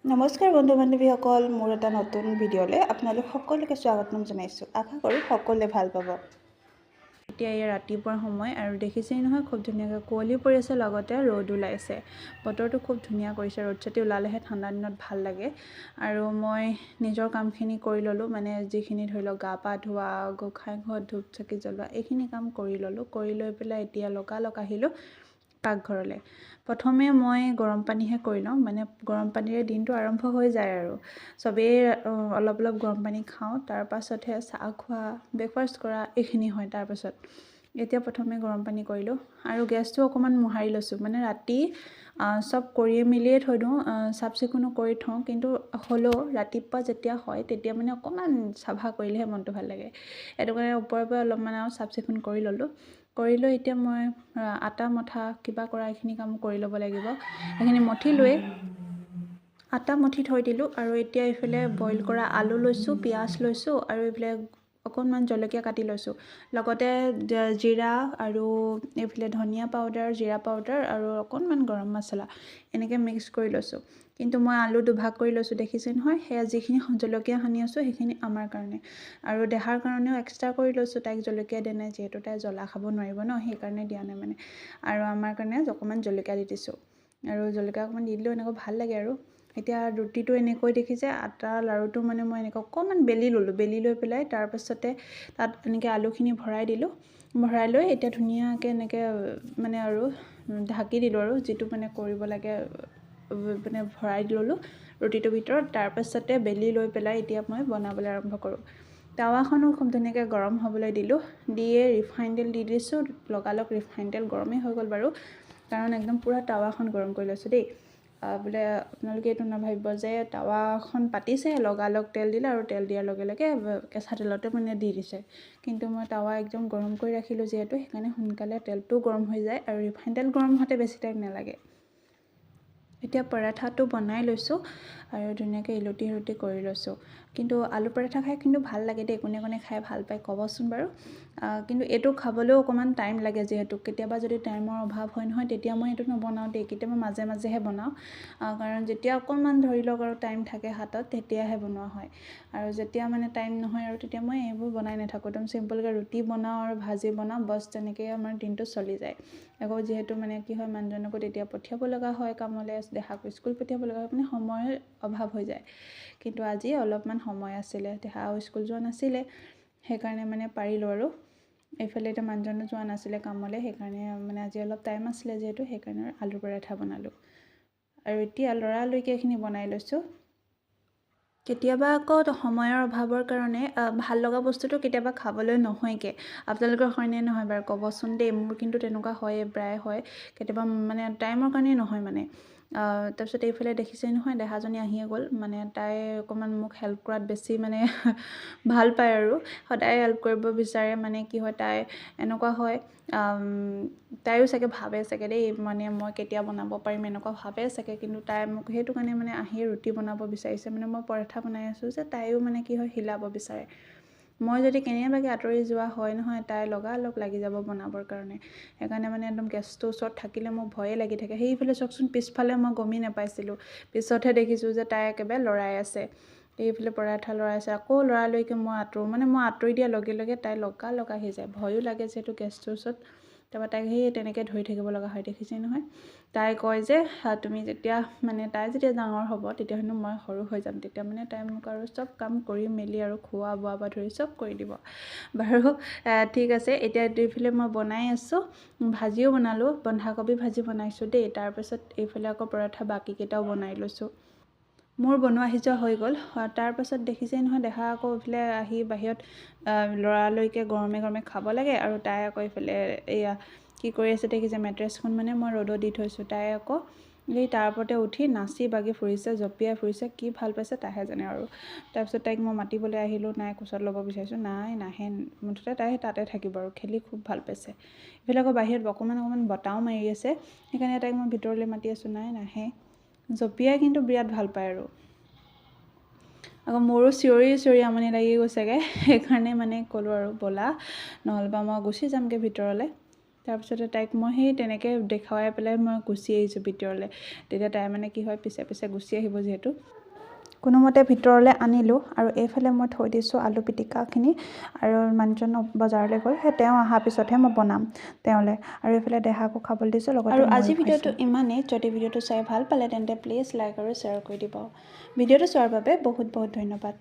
নমস্কাৰ বন্ধু বান্ধৱীসকল, মোৰ এটা নতুন ভিডিঅ'লৈ আপোনালোক সকলোকে স্বাগতম জনাইছোঁ। আশা কৰোঁ সকলোৱে ভাল পাব। এতিয়া এই ৰাতিপুৱাৰ সময় আৰু দেখিছেই নহয় খুব ধুনীয়াকৈ কুঁৱলী পৰি আছে, লগতে ৰ'দ ওলাইছে। বতৰটো খুব ধুনীয়া কৰিছে। ৰ'দ চাতি ওলালেহে ঠাণ্ডা দিনত ভাল লাগে। আৰু মই নিজৰ কামখিনি কৰি ল'লোঁ, মানে যিখিনি ধৰি লওক গা পা ধোৱা, গোঁসাই ঘৰত ধূপ চাকি জ্বলোৱা, এইখিনি কাম কৰি ল'লোঁ। কৰি লৈ পেলাই এতিয়া লগালগ আহিলোঁ পাকঘৰলৈ। প্ৰথমে মই গৰম পানীহে কৰি লওঁ, মানে গৰম পানীৰে দিনটো আৰম্ভ হৈ যায় আৰু চবেই অলপ অলপ গৰম পানী খাওঁ, তাৰ পাছতহে চাহ খোৱা, ব্ৰেকফাষ্ট কৰা এইখিনি হয়। তাৰপাছত এতিয়া প্ৰথমে গৰম পানী কৰিলোঁ আৰু গেছটো অকণমান মোহাৰি লৈছোঁ, মানে ৰাতি চব কৰি মেলিয়ে থৈ দিওঁ, চাফ চিকুণো কৰি থওঁ, কিন্তু হ'লেও ৰাতিপুৱা যেতিয়া হয় তেতিয়া মানে অকণমান চাফা কৰিলেহে মনটো ভাল লাগে। সেইটো কাৰণে ওপৰে ওপৰে অলপমান আৰু চাফ চিকুণ কৰি ল'লোঁ। কৰি লৈ এতিয়া মই আটা মঠা কিবা কৰা এইখিনি কাম কৰি ল'ব লাগিব। এইখিনি মঠি লৈ আটা মঠি থৈ দিলোঁ আৰু এতিয়া এইফালে বইল কৰা আলু লৈছোঁ, পিঁয়াজ লৈছোঁ আৰু এইফালে অকণমান জলকীয়া কাটি লৈছোঁ, লগতে জিৰা আৰু এইফালে ধনিয়া পাউডাৰ, জিৰা পাউডাৰ আৰু অকণমান গৰম মছলা এনেকৈ মিক্স কৰি লৈছোঁ। কিন্তু মই আলু দুভাগ কৰি লৈছোঁ, দেখিছে নহয়। সেয়া যিখিনি জলকীয়া সানি আছোঁ সেইখিনি আমাৰ কাৰণে, আৰু দেহাৰ কাৰণেও এক্সট্ৰা কৰি লৈছোঁ। তাইক জলকীয়া দিয়া নাই, যিহেতু তাই জ্বলা খাব নোৱাৰিব ন, সেইকাৰণে দিয়া নাই মানে। আৰু আমাৰ কাৰণে অকণমান জলকীয়া দি দিছোঁ, আৰু জলকীয়া অকণমান দি দিলেও এনেকৈ ভাল লাগে। আৰু এতিয়া ৰুটিটো এনেকৈ দেখিছে, আটা লাৰুটো মানে মই এনেকৈ অকণমান বেলি ল'লোঁ। বেলি লৈ পেলাই তাৰপাছতে তাত এনেকৈ আলুখিনি ভৰাই দিলোঁ। ভৰাই লৈ এতিয়া ধুনীয়াকৈ এনেকৈ মানে আৰু ঢাকি দিলোঁ, আৰু যিটো মানে কৰিব লাগে মানে ভৰাই ল'লোঁ ৰুটিটোৰ ভিতৰত। তাৰপাছতে বেলি লৈ পেলাই এতিয়া মই বনাবলৈ আৰম্ভ কৰোঁ। টাৱাখনো খুব ধুনীয়াকৈ গৰম হ'বলৈ দিলোঁ। দিয়ে ৰিফাইন তেল দি দিছোঁ, লগালগ ৰিফাইন তেল গৰমেই হৈ গ'ল বাৰু, কাৰণ একদম পূৰা টাৱাখন গৰম কৰি লৈছোঁ দেই। বোলে আপোনালোকে এইটো নাভাবিব যে টাৱাখন পাতিছে লগালগ তেল দিলে আৰু তেল দিয়াৰ লগে লগে কেঁচা তেলতে মানে দি দিছে, কিন্তু মই টাৱা একদম গৰম কৰি ৰাখিলোঁ যিহেতু, সেইকাৰণে সোনকালে তেলটো গৰম হৈ যায় আৰু ৰিফাইন তেল গৰম হওঁতে বেছি টাইম নালাগে। এতিয়া পৰাঠাটো বনাই লৈছোঁ আৰু ধুনীয়াকৈ ইলুটি সিলুটি কৰি লৈছোঁ। কিন্তু আলু পৰাঠা খাই কিন্তু ভাল লাগে দেই, কোনে কোনে খাই ভাল পায় ক'বচোন বাৰু। কিন্তু এইটো খাবলৈও অকণমান টাইম লাগে, যিহেতু কেতিয়াবা যদি টাইমৰ অভাৱ হয় নহয় তেতিয়া মই এইটো নবনাওঁ দেই, কেতিয়াবা মাজে মাজেহে বনাওঁ। কাৰণ যেতিয়া অকণমান ধৰি লওক আৰু টাইম থাকে হাতত তেতিয়াহে বনোৱা হয়, আৰু যেতিয়া মানে টাইম নহয় আৰু তেতিয়া মই এইবোৰ বনাই নাথাকোঁ। একদম চিম্পলকৈ ৰুটি বনাওঁ আৰু ভাজি বনাওঁ, বছ তেনেকৈয়ে আমাৰ দিনটো চলি যায়। আকৌ যিহেতু মানে কি হয়, মানুহজনকো তেতিয়া পঠিয়াব লগা হয় কামলৈ, দেহাক স্কুল পঠিয়াব লগা হয়, মানে সময়ৰ অভাৱ হৈ যায়। কিন্তু আজি অলপমান সময় আছিলে, দেহা স্কুল যোৱা নাছিলে, সেইকাৰণে মানে পাৰিলোঁ। আৰু এইফালে এতিয়া মানুহজনো যোৱা নাছিলে কামলৈ, সেইকাৰণে মানে আজি অলপ টাইম আছিলে যিহেতু, সেইকাৰণে আলু পৰাঠা বনালোঁ। আৰু এতিয়া লৰালৰিকৈ এইখিনি বনাই লৈছোঁ। কেতিয়াবা আকৌ সময়ৰ অভাৱৰ কাৰণে ভাল লগা বস্তুটো কেতিয়াবা খাবলৈ নহয়গৈ। আপোনালোকৰ হয়নে নহয় বাৰু ক'বচোন দেই। মোৰ কিন্তু তেনেকুৱা হয়ে, প্ৰায় হয়। কেতিয়াবা মানে টাইমৰ কাৰণেই নহয় মানে। তাৰপিছত এইফালে দেখিছেই নহয়, দেহাজনী আহিয়ে গ'ল। মানে তাই অকণমান মোক হেল্প কৰাত বেছি মানে ভাল পায়, আৰু সদায় হেল্প কৰিব বিচাৰে। মানে কি হয়, তাই এনেকুৱা হয়, তাইও চাগে ভাবে চাগে দেই, মানে মই কেতিয়া বনাব পাৰিম এনেকুৱা ভাবে চাগে, কিন্তু তাই মোক সেইটো কাৰণে মানে আহি ৰুটি বনাব বিচাৰিছে। মানে মই পৰঠা বনাই আছোঁ যে, তাইও মানে কি হয়, হিলাব বিচাৰে। মই যদি কেনেবাকৈ আঁতৰি যোৱা হয় নহয়, তাই লগালগ লাগি যাব বনাবৰ কাৰণে। সেইকাৰণে মানে একদম গেছটোৰ ওচৰত থাকিলে মোৰ ভয়ে লাগি থাকে। সেইফালে চাওকচোন, পিছফালে মই গমেই নাপাইছিলোঁ, পিছতহে দেখিছোঁ যে তাই একেবাৰে লৰাই আছে। এইফালে পৰাঠা লৰাইছে, আকৌ লৰালৰিকৈ মই আঁতৰোঁ, মানে মই আঁতৰি দিয়াৰ লগে লগে তাই লগালগ আহি যায়। ভয়ো লাগে যিহেতু গেছটোৰ ওচৰত, তাৰপৰা তাইক সেই তেনেকৈ ধৰি থাকিব লগা হয়। দেখিছেই নহয়, তাই কয় যে তুমি যেতিয়া মানে তাই যেতিয়া ডাঙৰ হ'ব তেতিয়াহ'লে মই সৰু হৈ যাম, তেতিয়া মানে তাই মোক আৰু চব কাম কৰি মেলি আৰু খোৱা বোৱা পৰা ধৰি চব কৰি দিব বাৰু। ঠিক আছে, এতিয়া এইফালে মই বনাই আছোঁ, ভাজিও বনালোঁ, বন্ধাকবি ভাজি বনাইছোঁ দেই। তাৰপাছত এইফালে আকৌ পৰঠা বাকীকেইটাও বনাই লৈছোঁ। মোৰ বনোৱা সিজোৱা হৈ গ'ল। তাৰপাছত দেখিছেই নহয়, দেহা আকৌ এইফালে আহি বাহিৰত লৰালৰিকৈ গৰমে গৰমে খাব লাগে, আৰু তাই আকৌ এইফালে এয়া কি কৰি আছে দেখিছে, মেট্ৰেছখন মানে মই ৰ'দত দি থৈছোঁ। তাই আকৌ এই তাৰ ওপৰতে উঠি নাচি বাগি ফুৰিছে, জঁপিয়াই ফুৰিছে, কি ভাল পাইছে তাইহে জানে আৰু। তাৰপিছত তাইক মই মাতিবলৈ আহিলোঁ, নাই কোচত ল'ব বিচাৰিছোঁ, নাই নাহে, মুঠতে তাই তাতে থাকিব আৰু খেলি খুব ভাল পাইছে। এইফালে আকৌ বাহিৰত অকণমান বতাহও মাৰি আছে, সেইকাৰণে তাইক মই ভিতৰলৈ মাতি আছোঁ, নাই নাহে। জঁপিয়াই কিন্তু বিৰাট ভাল পায়। আৰু আকৌ মোৰো চিঞৰি চিঞৰি আমনি লাগি গৈছেগৈ, সেইকাৰণে মানে ক'লোঁ আৰু ব'লা, নহ'লেবা মই গুচি যামগৈ ভিতৰলৈ। তাৰপিছতে তাইক মই সেই তেনেকৈ দেখুৱাই পেলাই মই গুচি আহিছোঁ ভিতৰলৈ। তেতিয়া তাই মানে কি হয় পিছে পিছে গুচি আহিব যিহেতু কোনোমতে ভিতৰলৈ আনিলোঁ। আৰু এইফালে মই থৈ দিছোঁ আলু পিটিকাখিনি আৰু মানুহজন বজাৰলৈ গ'ল, সেই তেওঁ অহাৰ পিছতহে মই বনাম তেওঁলৈ। আৰু এইফালে দেহাকো খাবলৈ দিছোঁ লগতে। আৰু আজি ভিডিঅ'টো ইমানেই। যদি ভিডিঅ'টো চাই ভাল পালে তেন্তে প্লিজ লাইক আৰু শ্বেয়াৰ কৰি দিব। ভিডিঅ'টো চোৱাৰ বাবে বহুত বহুত ধন্যবাদ।